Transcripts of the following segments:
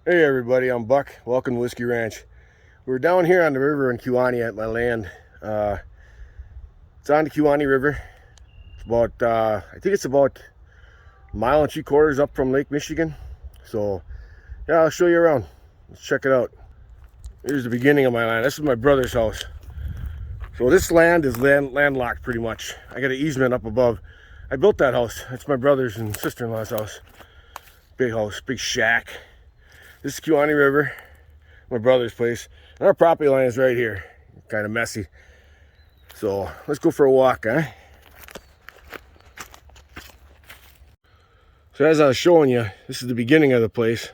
Hey everybody, I'm Buck. Welcome to Whiskey Ranch. We're down here on the river in Kewaunee at my land. It's on the Kewaunee River. It's about, I think it's about a mile and 3/4 up from Lake Michigan. So, yeah, I'll show you around. Let's check it out. Here's the beginning of my land. This is my brother's house. So this land is landlocked pretty much. I got an easement up above. I built that house. It's my brother's and sister-in-law's house. Big house, big shack. This is Kewaunee River, my brother's place. And our property line is right here. Kind of messy. So let's go for a walk, huh? So as I was showing you, this is the beginning of the place.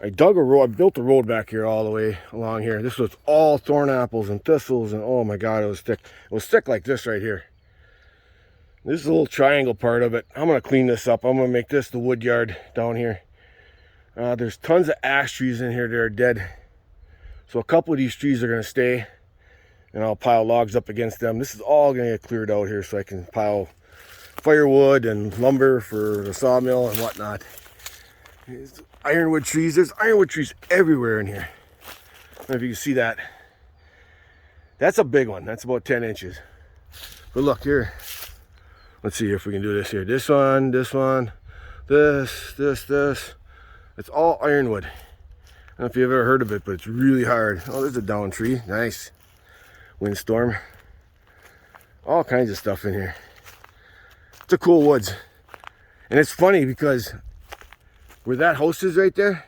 I dug a road, I built a road back here all the way along here. This was all thorn apples and thistles, and oh my God, it was thick. It was thick like this right here. This is a little triangle part of it. I'm gonna clean this up. I'm gonna make this the wood yard down here. There's tons of ash trees in here that are dead. So a couple of these trees are going to stay, and I'll pile logs up against them. This is all going to get cleared out here so I can pile firewood and lumber for the sawmill and whatnot. There's ironwood trees. There's ironwood trees everywhere in here. I don't know if you can see that. That's a big one. That's about 10 inches. But look here. Let's see if we can do this here. This one, this. It's all ironwood. I don't know if you've ever heard of it, but it's really hard. Oh, there's a down tree. Nice. Windstorm. All kinds of stuff in here. It's a cool woods. And it's funny because where that house is right there,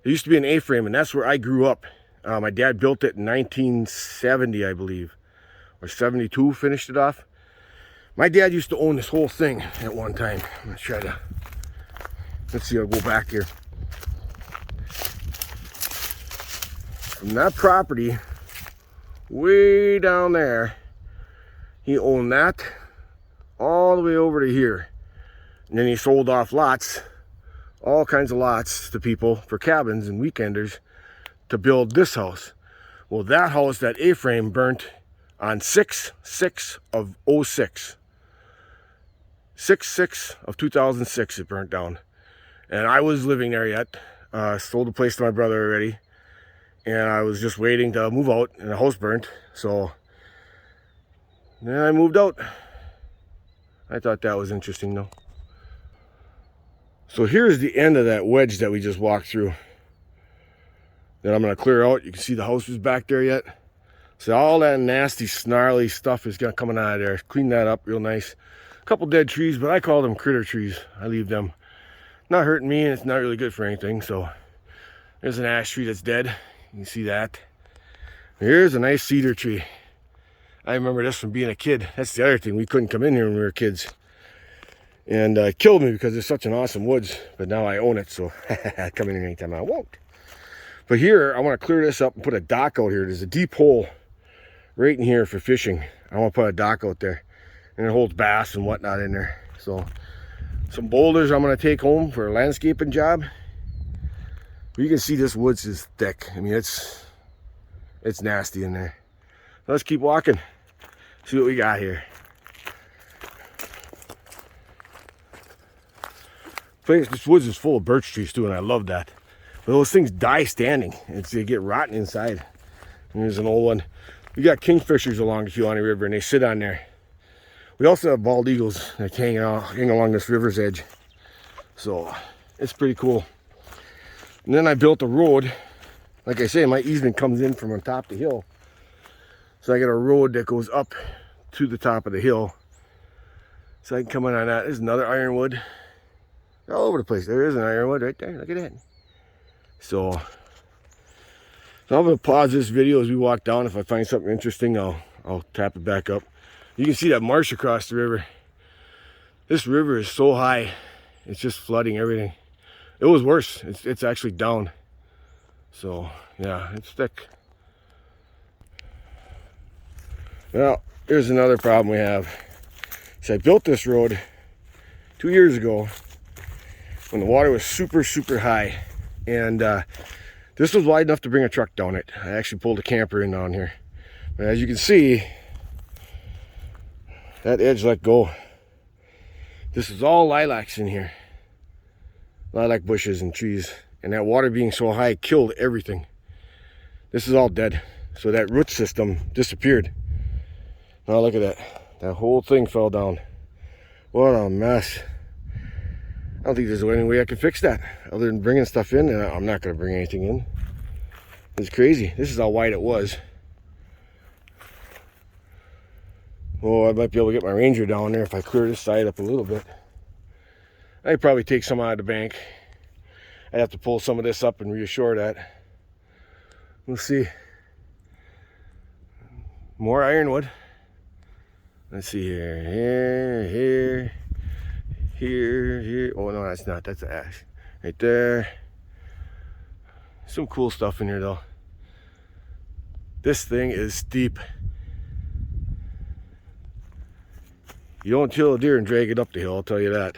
there used to be an A-frame, and that's where I grew up. My dad built it in 1970, I believe. Or 72, finished it off. My dad used to own this whole thing at one time. I'm going to try to... Let's see, I'll go back here. From that property, way down there, he owned that all the way over to here. And then he sold off lots, all kinds of lots to people for cabins and weekenders to build this house. Well, that house, that A-frame, burnt on 6/6 of 06. 6/6 of 2006 it burnt down. And I was living there yet. Sold the place to my brother already. And I was just waiting to move out, and the house burnt. So then I moved out. I thought that was interesting though. So here's the end of that wedge that we just walked through. Then I'm going to clear out. You can see the house is back there yet. So all that nasty, snarly stuff is coming out of there. Clean that up real nice. A couple dead trees, but I call them critter trees. I leave them. Not hurting me, and it's not really good for anything. So there's an ash tree that's dead. You can see that. Here's a nice cedar tree. I remember this from being a kid. That's the other thing. We couldn't come in here when we were kids. And it killed me because it's such an awesome woods. But now I own it, so I come in here anytime I won't. But here, I want to clear this up and put a dock out here. There's a deep hole right in here for fishing. I want to put a dock out there. And it holds bass and whatnot in there. So some boulders I'm going to take home for a landscaping job. But you can see this woods is thick. I mean, it's nasty in there. Let's keep walking. See what we got here. This woods is full of birch trees too, and I love that. But those things die standing. They get rotten inside. And there's an old one. We got kingfishers along the Kewaunee River, and they sit on there. We also have bald eagles that hang along this river's edge. So it's pretty cool. And then I built a road. Like I say, my easement comes in from on top of the hill. So I got a road that goes up to the top of the hill. So I can come in on that. There's another ironwood. All over the place. There is an ironwood right there. Look at that. So I'm going to pause this video as we walk down. If I find something interesting, I'll tap it back up. You can see that marsh across the river. This river is so high. It's just flooding everything. It was worse. It's actually down. So, yeah, it's thick. Well, here's another problem we have. So I built this road 2 years ago when the water was super, super high. And this was wide enough to bring a truck down it. I actually pulled a camper in down here. But as you can see, that edge let go. This is all lilacs in here. lilac bushes and trees. And that water being so high killed everything. This is all dead. So that root system disappeared. Now look at that. That whole thing fell down. What a mess. I don't think there's any way I can fix that other than bringing stuff in, and I'm not going to bring anything in. It's crazy. This is how wide it was. Oh, I might be able to get my Ranger down there if I clear this side up a little bit. I'd probably take some out of the bank. I'd have to pull some of this up and reassure that. We'll see. More ironwood. Let's see here. Here. Oh, no, that's not. That's ash. Right there. Some cool stuff in here, though. This thing is steep. You don't kill a deer and drag it up the hill, I'll tell you that.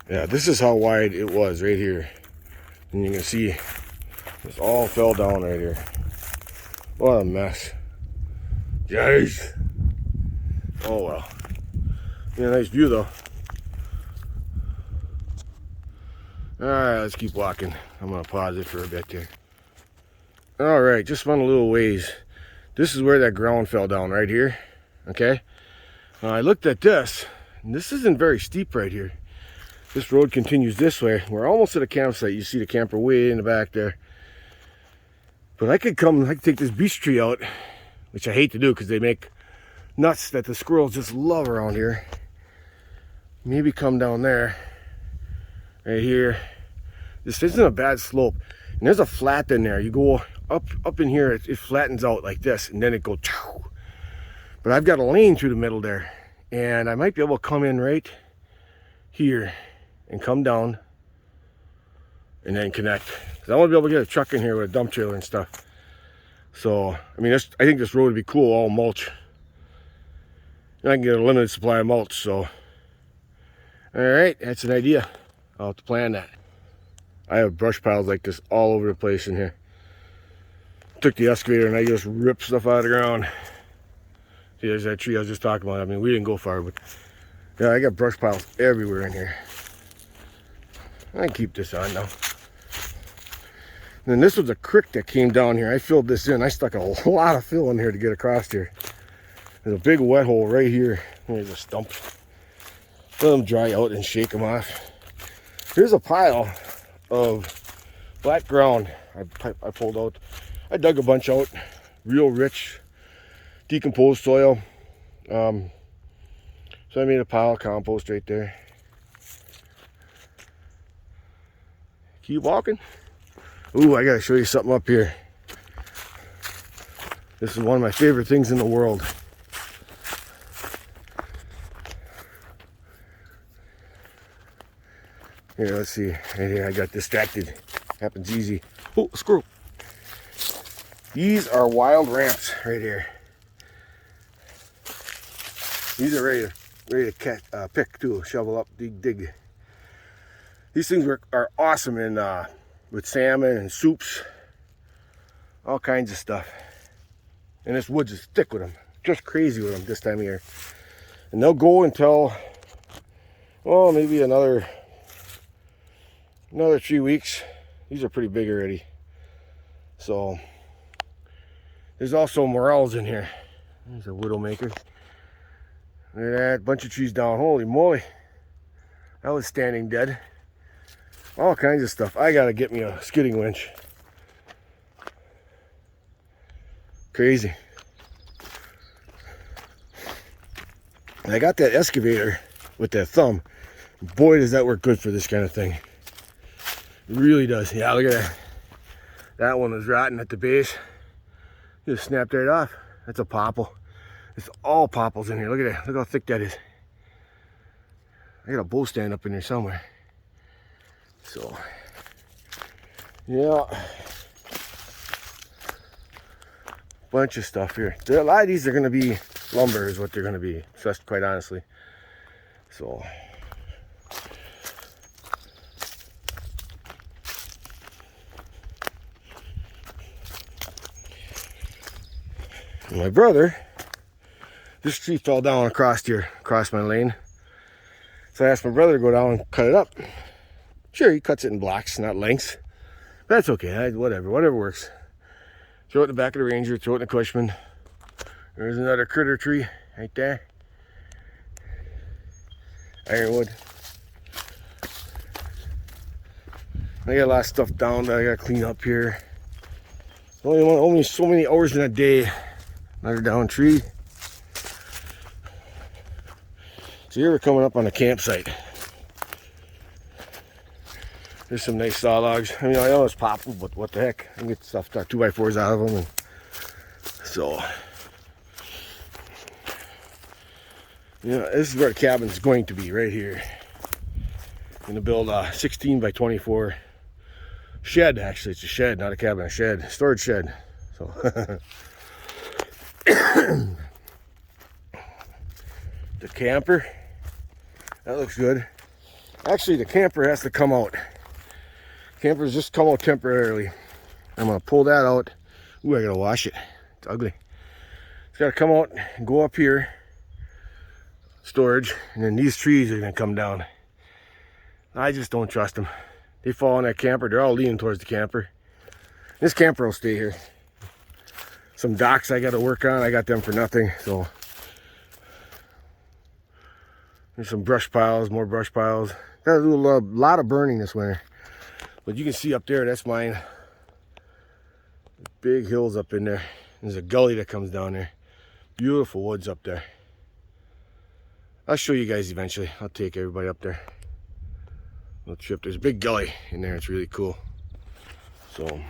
Yeah, this is how wide it was right here. And you can see this all fell down right here. What a mess. Jeez. Oh well. Yeah, nice view though. Alright, let's keep walking. I'm gonna pause it for a bit here. Alright, just went a little ways. This is where that ground fell down right here. Okay? Now I looked at this, and this isn't very steep right here. This road continues this way. We're almost at a campsite. You see the camper way in the back there. But I could take this beech tree out, which I hate to do because they make nuts that the squirrels just love around here. Maybe come down there, right here. This isn't a bad slope. And there's a flat in there. You go up in here, it flattens out like this, and then it goes. But I've got a lane through the middle there, and I might be able to come in right here and come down and then connect. Because I want to be able to get a truck in here with a dump trailer and stuff. So, I mean, I think this road would be cool, all mulch. And I can get a limited supply of mulch, so. Alright, that's an idea. I'll have to plan that. I have brush piles like this all over the place in here. Took the excavator and I just ripped stuff out of the ground. See, there's that tree I was just talking about. I mean, we didn't go far, but yeah, I got brush piles everywhere in here. I can keep this on now. And then this was a creek that came down here. I filled this in. I stuck a lot of fill in here to get across here. There's a big wet hole right here. There's a stump. Let them dry out and shake them off. Here's a pile of flat ground I pulled out. I dug a bunch out. Real rich, decomposed soil. So I made a pile of compost right there. Keep walking. Ooh, I gotta show you something up here. This is one of my favorite things in the world. Here, let's see. Right here, I got distracted. Happens easy. Oh, a squirrel. These are wild ramps right here. These are ready to pick too. Shovel up, dig. These things are awesome in with salmon and soups, all kinds of stuff. And this woods is thick with them, just crazy with them this time of year. And they'll go until, well, maybe another 3 weeks. These are pretty big already. So there's also morels in here. There's a widowmaker. Look at that, bunch of trees down. Holy moly, that was standing dead. All kinds of stuff. I gotta get me a skidding winch. Crazy. And I got that excavator with that thumb. Boy, does that work good for this kind of thing. It really does. Yeah, look at that. That one was rotten at the base. Just snapped right off. That's a popple. It's all popples in here. Look at that. Look how thick that is. I got a bow stand up in there somewhere. So, yeah. Bunch of stuff here. A lot of these are going to be lumber is what they're going to be. Just quite honestly. So. My brother, this tree fell down across my lane. So I asked my brother to go down and cut it up. Sure, he cuts it in blocks, not lengths. That's okay. Whatever works. Throw it in the back of the Ranger. Throw it in the Cushman. There's another critter tree right there. Ironwood. I got a lot of stuff down that I gotta clean up here. Only so many hours in a day. Another down tree. So here we're coming up on a campsite. There's some nice saw logs. I mean, I know it's poppable, but what the heck? I can get stuff, 2x4s out of them. And so, yeah, this is where the cabin's going to be, right here. I'm gonna build a 16 by 24 shed. Actually, it's a shed, not a cabin, a shed, storage shed. So, the camper, that looks good. Actually, the camper has to come out. Campers just come out temporarily. I'm gonna pull that out. Ooh, I gotta wash it. It's ugly. It's gotta come out and go up here, storage, and then these trees are gonna come down. I just don't trust them. They fall in that camper. They're all leaning towards the camper. This camper will stay here. Some docks I gotta work on. I got them for nothing. So there's some brush piles, more brush piles. Got to do a lot of burning this winter. But you can see up there, that's mine. Big hills up in there. There's a gully that comes down there. Beautiful woods up there. I'll show you guys eventually. I'll take everybody up there. Little trip. There's a big gully in there. It's really cool. So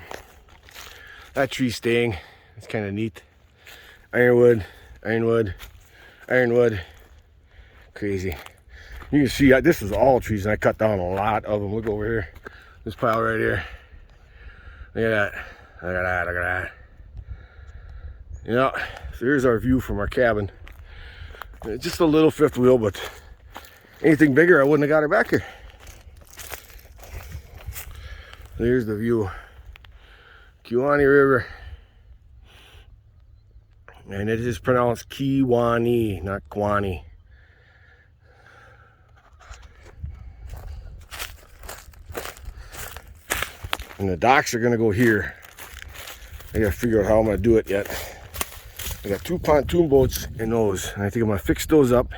that tree's staying. It's kind of neat. Ironwood, ironwood, ironwood. Crazy. You can see this is all trees, and I cut down a lot of them. Look over here. This pile right here. Look at that. Look at that. Look at that. You know, so here's our view from our cabin. It's just a little fifth wheel, but anything bigger, I wouldn't have got her back here. So here's the view. Kewaunee River. And it is pronounced Kewaunee, not Kewaunee. And the docks are gonna go here. I gotta figure out how I'm gonna do it yet. I got 2 pontoon boats in those, and I think I'm gonna fix those up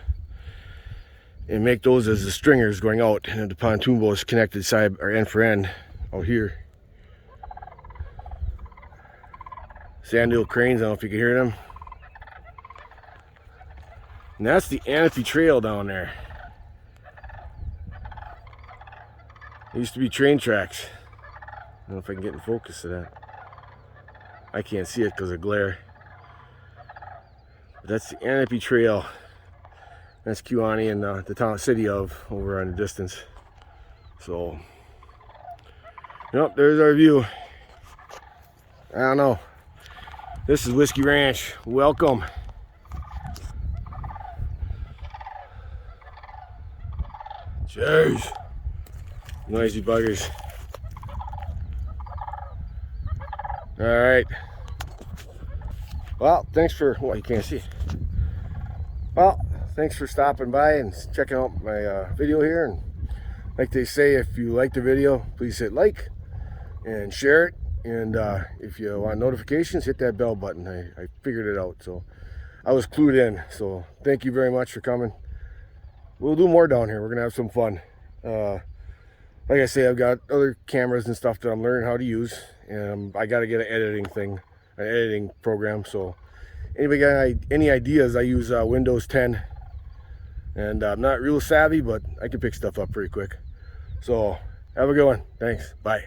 and make those as the stringers going out, and the pontoon boats connected side or end for end out here. Sand hill cranes, I don't know if you can hear them. And that's the Anapee Trail down there. There used to be train tracks. I don't know if I can get in focus of that. I can't see it because of glare. But that's the Anapee Trail. That's Kewaunee and the town city of over on the distance. So, yep, there's our view. I don't know. This is Whiskey Ranch. Welcome. Cheers. Noisy buggers. All right. Well, thanks for, well, you can't see. Well, thanks for stopping by and checking out my video here. And like they say, if you like the video, please hit like and share it. And if you want notifications, hit that bell button. I figured it out, so I was clued in. So thank you very much for coming. We'll do more down here. We're gonna have some fun. Like I say, I've got other cameras and stuff that I'm learning how to use, and I got to get an editing program. So anybody got any ideas? I use Windows 10, and I'm not real savvy, but I can pick stuff up pretty quick. So have a good one. Thanks. Bye.